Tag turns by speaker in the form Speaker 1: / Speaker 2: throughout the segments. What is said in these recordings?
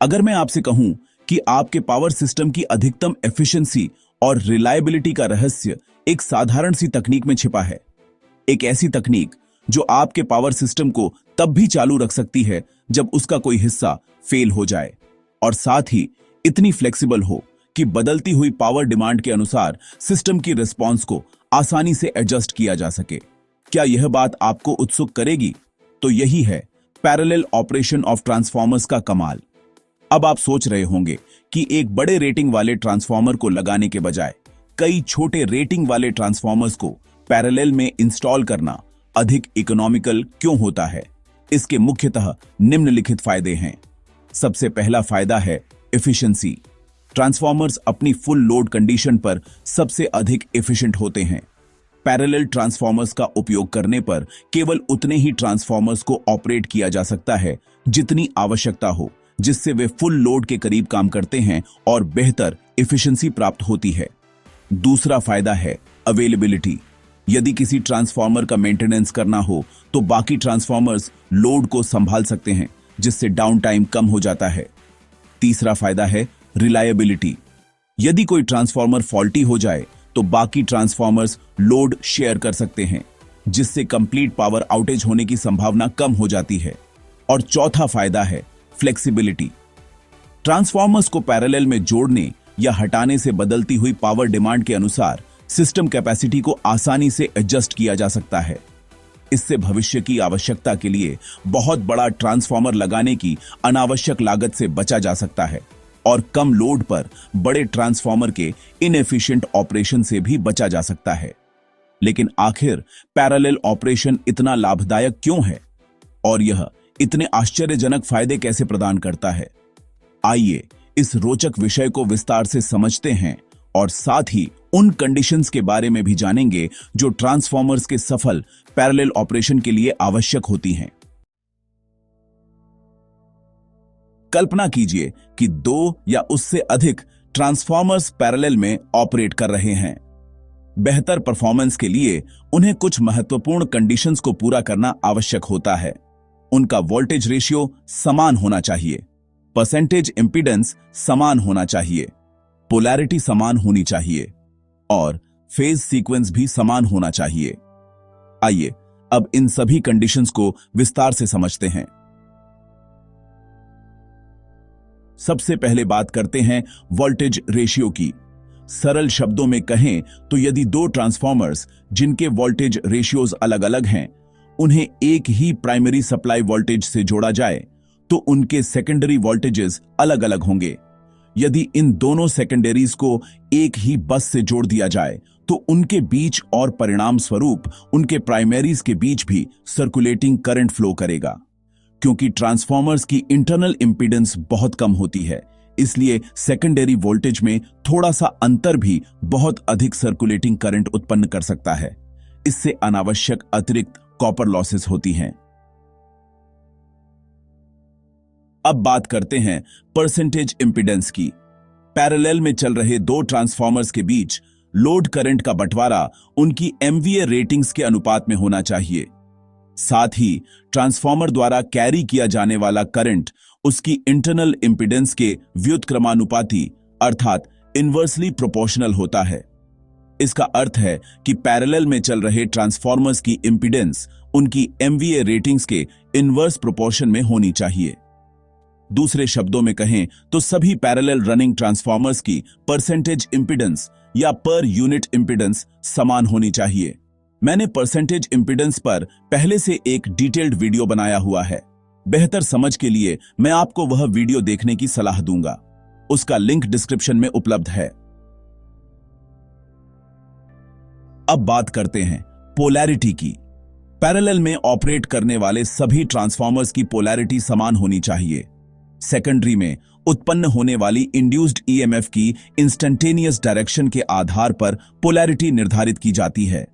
Speaker 1: अगर मैं आपसे कहूं कि आपके पावर सिस्टम की अधिकतम एफिशिएंसी और रिलायबिलिटी का रहस्य एक साधारण सी तकनीक में छिपा है, एक ऐसी तकनीक जो आपके पावर सिस्टम को तब भी चालू रख सकती है जब उसका कोई हिस्सा फेल हो जाए, और साथ ही इतनी फ्लेक्सिबल हो कि बदलती हुई पावर डिमांड के अनुसार सिस्टम की रिस्पॉन्स को आसानी से एडजस्ट किया जा सके। क्या यह बात आपको उत्सुक करेगी? तो यही है पैरेलल ऑपरेशन ऑफ ट्रांसफॉर्मर्स का कमाल। अब आप सोच रहे होंगे कि एक बड़े रेटिंग वाले ट्रांसफॉर्मर को लगाने के बजाय कई छोटे रेटिंग वाले ट्रांसफॉर्मर्स को पैरेलल में इंस्टॉल करना अधिक इकोनॉमिकल क्यों होता है। इसके मुख्यतः निम्नलिखित फायदे हैं। सबसे पहला फायदा है एफिशिएंसी। ट्रांसफॉर्मर्स अपनी फुल लोड कंडीशन पर सबसे अधिक एफिशिएंट होते हैं। पैरेलल ट्रांसफॉर्मर्स का उपयोग करने पर केवल उतने ही ट्रांसफॉर्मर्स को ऑपरेट किया जा सकता है जितनी आवश्यकता हो, जिससे वे फुल लोड के करीब काम करते हैं और बेहतर एफिशिएंसी प्राप्त होती है। दूसरा फायदा है अवेलेबिलिटी। यदि किसी ट्रांसफॉर्मर का मेंटेनेंस करना हो तो बाकी ट्रांसफॉर्मर्स लोड को संभाल सकते हैं, जिससे डाउन टाइम कम हो जाता है। तीसरा फायदा है रिलायबिलिटी। यदि कोई ट्रांसफॉर्मर फॉल्टी हो जाए तो बाकी ट्रांसफॉर्मर्स लोड शेयर कर सकते हैं, जिससे कंप्लीट पावर आउटेज होने की संभावना कम हो जाती है। और चौथा फायदा है फ्लेक्सिबिलिटी। ट्रांसफॉर्मर्स को पैरेलल में जोड़ने या हटाने से बदलती हुई पावर डिमांड के अनुसार सिस्टम कैपेसिटी को आसानी से एडजस्ट किया जा सकता है। इससे भविष्य की आवश्यकता के लिए बहुत बड़ा ट्रांसफॉर्मर लगाने की अनावश्यक लागत से बचा जा सकता है और कम लोड पर बड़े ट्रांसफॉर्मर के इनएफिशिएंट ऑपरेशन से भी बचा जा सकता है। लेकिन आखिर पैरेलल ऑपरेशन इतना लाभदायक क्यों है और यह इतने आश्चर्यजनक फायदे कैसे प्रदान करता है? आइए इस रोचक विषय को विस्तार से समझते हैं और साथ ही उन कंडीशंस के बारे में भी जानेंगे जो ट्रांसफॉर्मर्स के सफल पैरेलल ऑपरेशन के लिए आवश्यक होती हैं। कल्पना कीजिए कि दो या उससे अधिक ट्रांसफॉर्मर्स पैरेलल में ऑपरेट कर रहे हैं। बेहतर परफॉर्मेंस के लिए उन्हें कुछ महत्वपूर्ण कंडीशंस को पूरा करना आवश्यक होता है। उनका वोल्टेज रेशियो समान होना चाहिए, परसेंटेज इंपीडेंस समान होना चाहिए, पोलैरिटी समान होनी चाहिए और फेज सीक्वेंस भी समान होना चाहिए। आइए अब इन सभी कंडीशंस को विस्तार से समझते हैं। सबसे पहले बात करते हैं वोल्टेज रेशियो की। सरल शब्दों में कहें तो यदि दो ट्रांसफॉर्मर्स जिनके वोल्टेज रेशियोज अलग अलग हैं, उन्हें एक ही प्राइमरी सप्लाई वोल्टेज से जोड़ा जाए तो उनके सेकेंडरी वोल्टेजेस अलग अलग होंगे। यदि इन दोनों सेकेंडरीज को एक ही बस से जोड़ दिया जाए तो उनके बीच और परिणाम स्वरूप उनके प्राइमरीज के बीच भी सर्कुलेटिंग करंट फ्लो करेगा। क्योंकि ट्रांसफॉर्मर्स की इंटरनल इंपीडेंस बहुत कम होती है, इसलिए सेकेंडरी वोल्टेज में थोड़ा सा अंतर भी बहुत अधिक सर्कुलेटिंग करंट उत्पन्न कर सकता है। इससे अनावश्यक अतिरिक्त कॉपर लॉसेस होती हैं। अब बात करते हैं परसेंटेज इंपीडेंस की। पैरेलल में चल रहे दो ट्रांसफॉर्मर्स के बीच लोड करंट का बंटवारा उनकी एमवीए रेटिंग्स के अनुपात में होना चाहिए। साथ ही ट्रांसफॉर्मर द्वारा कैरी किया जाने वाला करंट उसकी इंटरनल इंपीडेंस के व्युत्क्रमानुपाती अर्थात इन्वर्सली प्रोपोर्शनल होता है। इसका अर्थ है कि पैरेलल में चल रहे ट्रांसफॉर्मर्स की इंपीडेंस उनकी एमवीए रेटिंग्स के इनवर्स प्रोपोर्शन में होनी चाहिए। दूसरे शब्दों में कहें तो सभी पैरेलल रनिंग ट्रांसफॉर्मर्स की परसेंटेज इंपीडेंस या पर यूनिट इंपीडेंस समान होनी चाहिए। मैंने परसेंटेज इंपीडेंस पर पहले से एक डिटेल्ड वीडियो बनाया हुआ है। बेहतर समझ के लिए मैं आपको वह वीडियो देखने की सलाह दूंगा। उसका लिंक डिस्क्रिप्शन में उपलब्ध है। अब बात करते हैं पोलैरिटी की। पैरेलल में ऑपरेट करने वाले सभी ट्रांसफॉर्मर्स की पोलैरिटी समान होनी चाहिए। सेकेंडरी में उत्पन्न होने वाली इंड्यूस्ड ईएमएफ की इंस्टेंटेनियस डायरेक्शन के आधार पर पोलैरिटी निर्धारित की जाती है।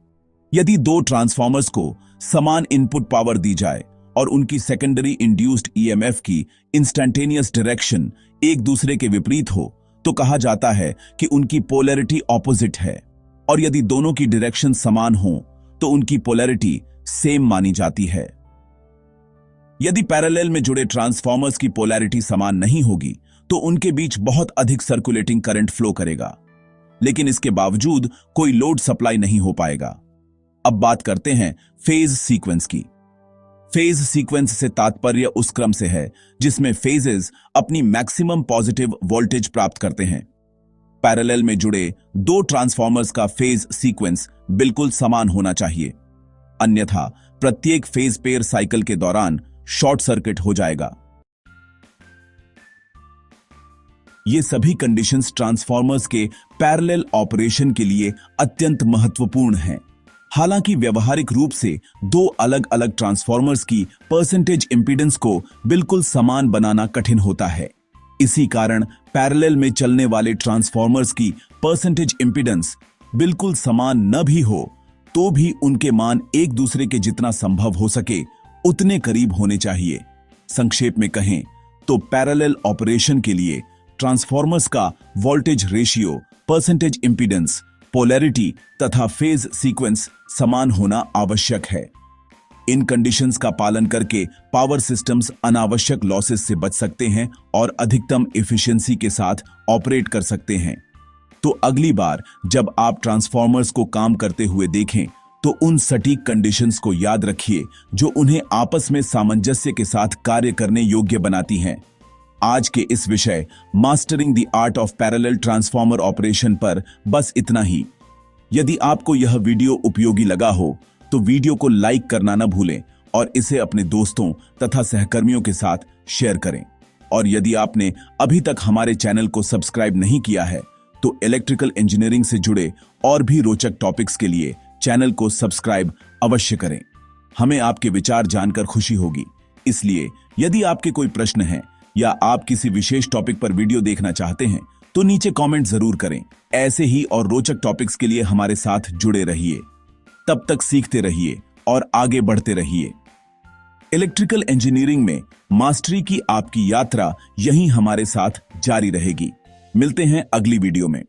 Speaker 1: यदि दो ट्रांसफॉर्मर्स को समान इनपुट पावर दी जाए और उनकी सेकेंडरी इंड्यूस्ड ईएमएफ की इंस्टेंटेनियस डायरेक्शन एक दूसरे के विपरीत हो तो कहा जाता है कि उनकी पोलैरिटी ऑपोजिट है, और यदि दोनों की डायरेक्शन समान हो तो उनकी पोलैरिटी सेम मानी जाती है। यदि पैरेलल में जुड़े ट्रांसफॉर्मर्स की पोलैरिटी समान नहीं होगी तो उनके बीच बहुत अधिक सर्कुलेटिंग करंट फ्लो करेगा, लेकिन इसके बावजूद कोई लोड सप्लाई नहीं हो पाएगा। अब बात करते हैं फेज सीक्वेंस की। फेज सीक्वेंस से तात्पर्य उस क्रम से है जिसमें फेजेस अपनी मैक्सिमम पॉजिटिव वोल्टेज प्राप्त करते हैं। पैरेलल में जुड़े दो ट्रांसफॉर्मर्स का फेज सीक्वेंस बिल्कुल समान होना चाहिए, अन्यथा प्रत्येक फेज पेयर साइकिल के दौरान शॉर्ट सर्किट हो जाएगा। ये सभी कंडीशंस ट्रांसफॉर्मर्स के पैरेलल ऑपरेशन के लिए अत्यंत महत्वपूर्ण हैं। हालांकि व्यवहारिक रूप से दो अलग अलग ट्रांसफॉर्मर्स की परसेंटेज इंपीडेंस को बिल्कुल समान बनाना कठिन होता है। इसी कारण पैरेलल में चलने वाले ट्रांसफॉर्मर्स की परसेंटेज इंपीडेंस बिल्कुल समान न भी हो तो भी उनके मान एक दूसरे के जितना संभव हो सके उतने करीब होने चाहिए। संक्षेप में कहें तो पैरेलल ऑपरेशन के लिए ट्रांसफॉर्मर्स का voltage ratio, percentage impedance, polarity तथा फेज सीक्वेंस समान होना आवश्यक है। इन कंडीशंस का पालन करके पावर सिस्टम्स अनावश्यक लॉसेस से बच सकते हैं और अधिकतम एफिशिएंसी के साथ ऑपरेट कर सकते हैं। तो अगली बार जब आप ट्रांसफॉर्मर्स को काम करते हुए देखें तो उन सटीक कंडीशंस को याद रखिए जो उन्हें आपस में सामंजस्य के साथ कार्य करने योग्य बनाती हैं। आज के इस विषय mastering the art of parallel transformer operation पर बस इतना ही। यदि आपको यह वीडियो उपयोगी लगा हो तो वीडियो को लाइक करना न भूलें और इसे अपने दोस्तों तथा सहकर्मियों के साथ शेयर करें। और यदि आपने अभी तक हमारे चैनल को सब्सक्राइब नहीं किया है तो इलेक्ट्रिकल इंजीनियरिंग से जुड़े और भी रोचक टॉपिक्स के लिए चैनल को सब्सक्राइब अवश्य करें। हमें आपके विचार जानकर खुशी होगी। इसलिए यदि आपके कोई प्रश्न हैं या आप किसी विशेष टॉपिक पर वीडियो देखना चाहते हैं तो नीचे कमेंट जरूर करें। ऐसे ही और रोचक टॉपिक्स के लिए हमारे साथ जुड़े रहिए। तब तक सीखते रहिए और आगे बढ़ते रहिए। इलेक्ट्रिकल इंजीनियरिंग में मास्टरी की आपकी यात्रा यहीं हमारे साथ जारी रहेगी। मिलते हैं अगली वीडियो में।